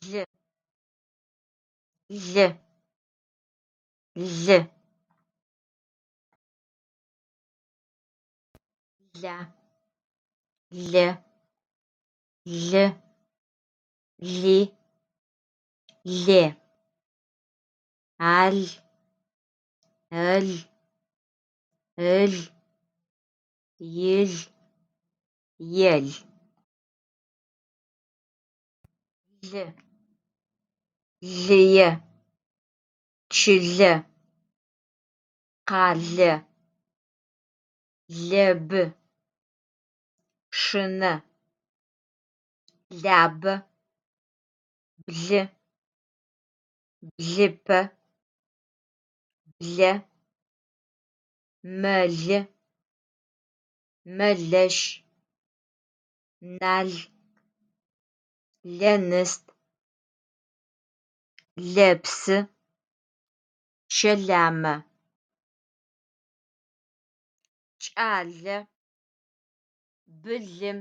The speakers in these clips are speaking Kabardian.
Лы. Лы. Лы. Ля. Лы. Лы. Ли. Ле. Ал. Эл. Эл. Ил. Ел. Лы. Лые. Чылэ. Къалэ. Лэбы. Шынэ. Лабэ. Блы. Блыпэ. Блэ. Мэлы. Мэлэщ. Нал. Лэнэст. Лэпсы. Щэламэ. Кӏалэ. Былым.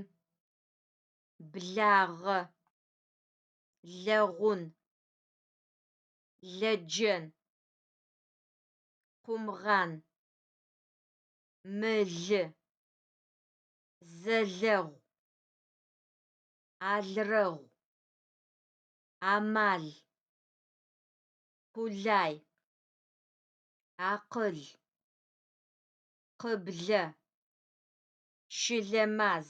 Благъэ. Лэгъун. Лэджэн. Къумгъан. Мылы. Зэлэгъу. Алрэгъу. Амал. Къулай. Акъыл. Къыблэ. Щылэ-маз.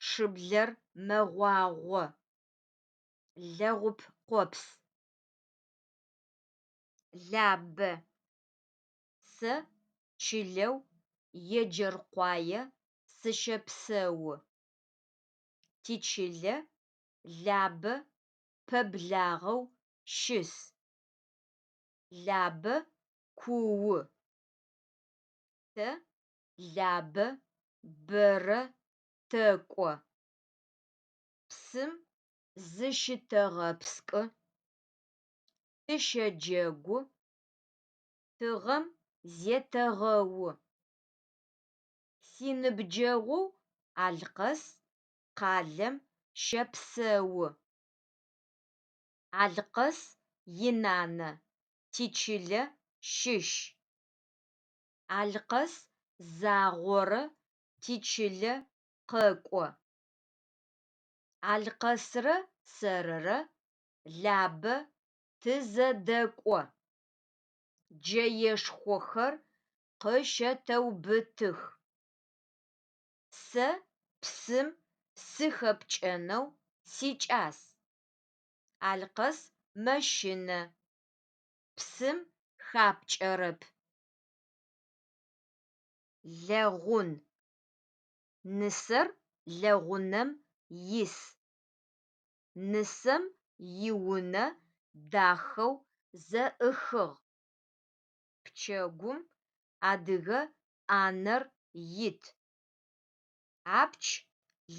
Шыблэр мэгъуагъо. Лэгъуп къопс. Лабэ. Сэ чылэу Еджэркъуае сыщэпсэу. Тичылэ лабэ пэблагъэу щыс. Лабэ куу. Тэ лабэ бэрэ тэкӏо. Псым зыщытэгъэпскӏы. Тыщэджэгу. Тыгъэм зетэгъэу. Синыбджэгъоу Алкъэс къалэм щэпсэу. Алкъэс инанэ тичылэ щыщ. Алкъэс загъорэ тичылэ къэкӏо. Алкъэсрэ сэрырэ лабэ тызэдэкӏо. Джэешхохэр къыщэтэубытых. Сэ псым сыхэпкӏэнэу сикӏас. Алкъэс мэщынэ. Псым хапкӏэрэп. Лэгъун. Нысэр лэгъунэм ис. Нысэм иунэ дахэу зэӏыхыгъ. Пчэгум адыгэ ӏанэр ит. Апч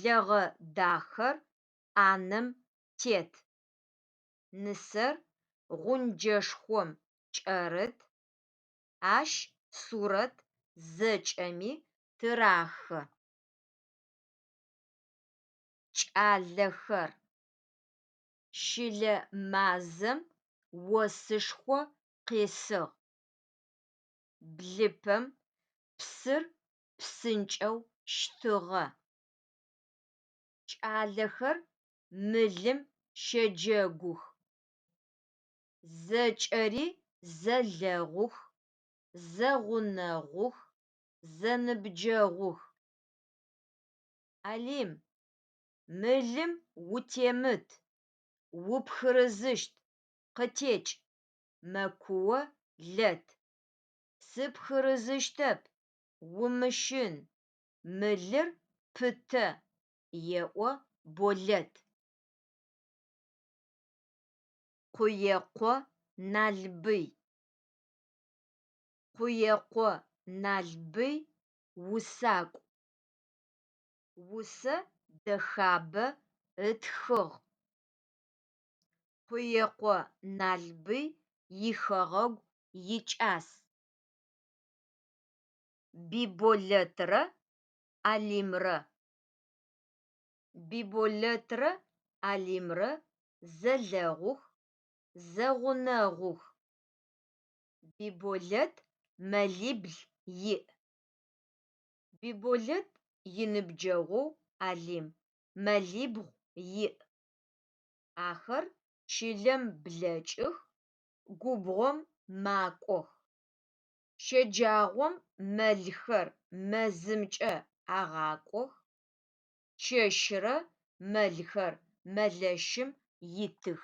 лэгъэ дахэр ӏанэм тет. Нысэр гъунджэшхом кӏэрыт. Ащ сурэт зэкӏэми тырахы. Кӏалэхэр. Щылэ-мазэм осышхо къесыгъ. Блыпэм псыр псынкӏэу щтыгъэ. Кӏалэхэр мылым щэджэгух. Зэкӏэри зэлэгъух. Зэгъунэгъух. Зэныбджэгъух. Алим, мылым утемыт. Упхырызыщт. Къытекӏ. Мэкуо лэт. Сыпхырызыщтэп. Умыщын. Мылыр пытэ, еӏо Болэт. Къуекъо Налбый. Къуекъо Налбый усакӏу. Усэ дэхабэ ытхыгъ. Къуекъо Налбый ихэгъэгу икӏас. Биболэтрэ Алимрэ. Биболэтрэ Алимрэ зэлэгъух, зэгъунэгъух. Биболэт мэлибл иӏ. Биболэт иныбджэгъоу Алим мэлибгъу иӏ. Ахэр чылэм блэкӏых, губгъом макӏох. Щэджагъом мэлхэр мэзымкӏэ агъакӏох. Чэщрэ мэлхэр мэлэщым итых.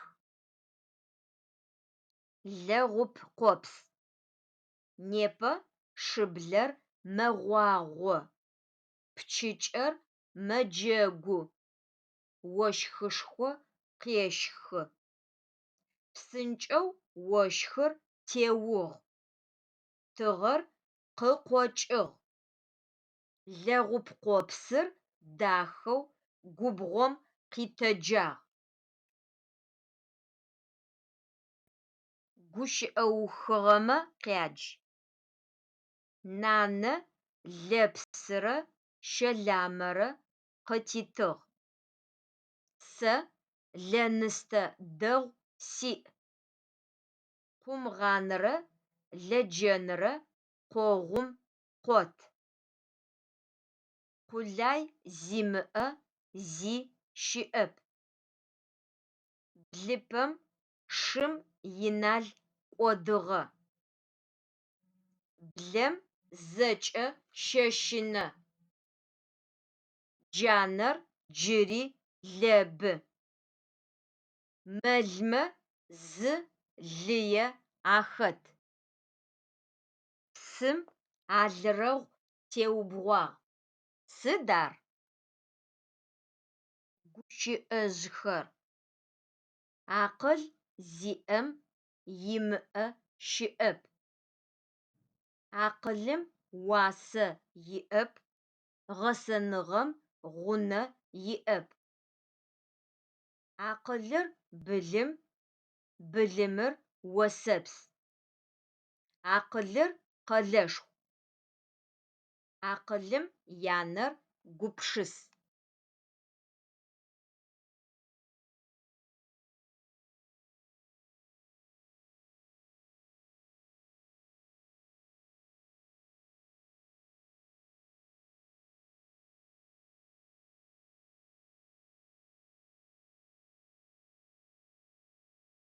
Лэгъуп къопс. Непэ шыблэр мэгъуагъо. Пчыкӏэр мэджэгу. Ощхышхо къещхы. Псынкӏэу ощхыр теугъ. Тыгъэр къыкъокӏыгъ. Лэгъуп къопсыр дахэу губгъом къитэджагъ. Гущыӏэухыгъэмэ къядж. Нанэ лэпсрэ щэламэрэ къытитыгъ. Сэ лэныстэ дэгъу сиӏ. Къумгъанрэ лэджэнрэ къогъум къот. Къулай зимыӏэ зи щыӏэп. Блыпэм шым инал кӏодыгъэ. Блэм зэкӏэ щэщынэ. Джанэр джыри лэбы. Мэлмэ зы лые ахэт. Псым алырэгъу теубгъуагъ. Сыд ар? Гущыӏэжъхэр. Акъыл зиӏэм имыӏэ щыӏэп. Акъылым уасэ иӏэп. Гъэсэныгъэм гъунэ иӏэп. Акъылыр былым, былымыр осэпс. Акъылыр къэлэшху. Акъылым янэр гупшыс.